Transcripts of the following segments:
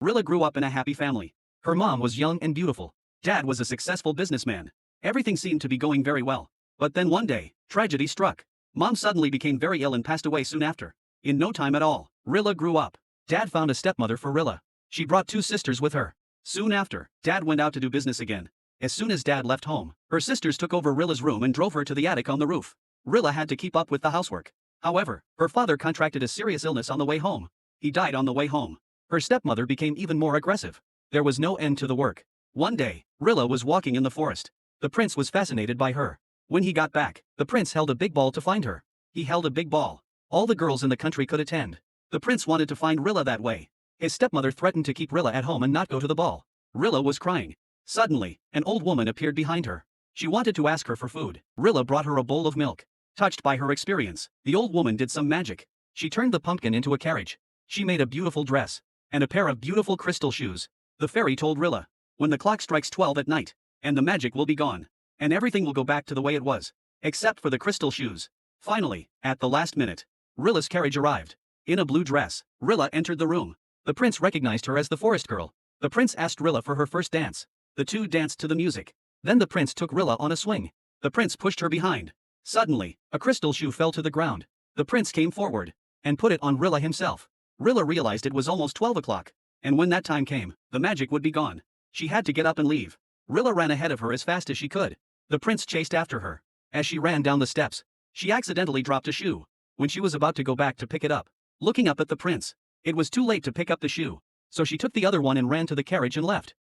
Rilla grew up in a happy family. Her mom was young and beautiful. Dad was a successful businessman. Everything seemed to be going very well. But then one day, tragedy struck. Mom suddenly became very ill and passed away soon after. In no time at all, Rilla grew up. Dad found a stepmother for Rilla. She brought two sisters with her. Soon after, Dad went out to do business again. As soon as Dad left home, her sisters took over Rilla's room and drove her to the attic on the roof. Rilla had to keep up with the housework. However, her father contracted a serious illness on the way home. He died on the way home. Her stepmother became even more aggressive. There was no end to the work. One day, Rilla was walking in the forest. The prince was fascinated by her. When he got back, the prince held a big ball to find her. He held a big ball. All the girls in the country could attend. The prince wanted to find Rilla that way. His stepmother threatened to keep Rilla at home and not go to the ball. Rilla was crying. Suddenly, an old woman appeared behind her. She wanted to ask her for food. Rilla brought her a bowl of milk. Touched by her experience, the old woman did some magic. She turned the pumpkin into a carriage. She made a beautiful dress and a pair of beautiful crystal shoes. The fairy told Rilla, when the clock strikes 12 at night, and the magic will be gone, and everything will go back to the way it was, except for the crystal shoes. Finally, at the last minute, Rilla's carriage arrived. In a blue dress, Rilla entered the room. The prince recognized her as the forest girl. The prince asked Rilla for her first dance. The two danced to the music. Then the prince took Rilla on a swing. The prince pushed her behind. Suddenly, a crystal shoe fell to the ground. The prince came forward and put it on Rilla himself. Rilla realized it was almost 12 o'clock, and when that time came, the magic would be gone. She had to get up and leave. Rilla ran ahead of her as fast as she could. The prince chased after her. As she ran down the steps, she accidentally dropped a shoe. When she was about to go back to pick it up, looking up at the prince, it was too late to pick up the shoe, so she took the other one and ran to the carriage and left.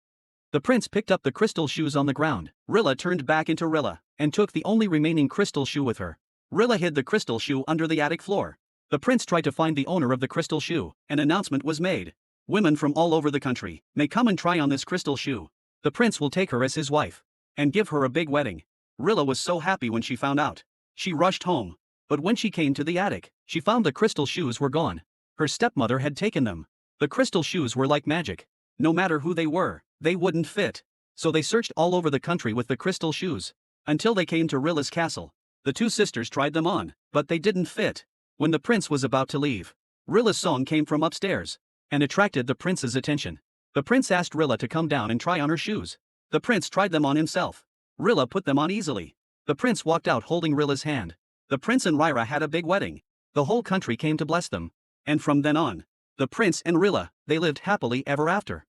The prince picked up the crystal shoes on the ground. Rilla turned back into Rilla and took the only remaining crystal shoe with her. Rilla hid the crystal shoe under the attic floor. The prince tried to find the owner of the crystal shoe. An announcement was made. Women from all over the country may come and try on this crystal shoe. The prince will take her as his wife and give her a big wedding. Rilla was so happy when she found out. She rushed home. But when she came to the attic, she found the crystal shoes were gone. Her stepmother had taken them. The crystal shoes were like magic. No matter who they were, they wouldn't fit. So they searched all over the country with the crystal shoes, until they came to Rilla's castle. The two sisters tried them on, but they didn't fit. When the prince was about to leave, Rilla's song came from upstairs and attracted the prince's attention. The prince asked Rilla to come down and try on her shoes. The prince tried them on himself. Rilla put them on easily. The prince walked out holding Rilla's hand. The prince and Ryra had a big wedding. The whole country came to bless them. And from then on, the prince and Rilla, they lived happily ever after.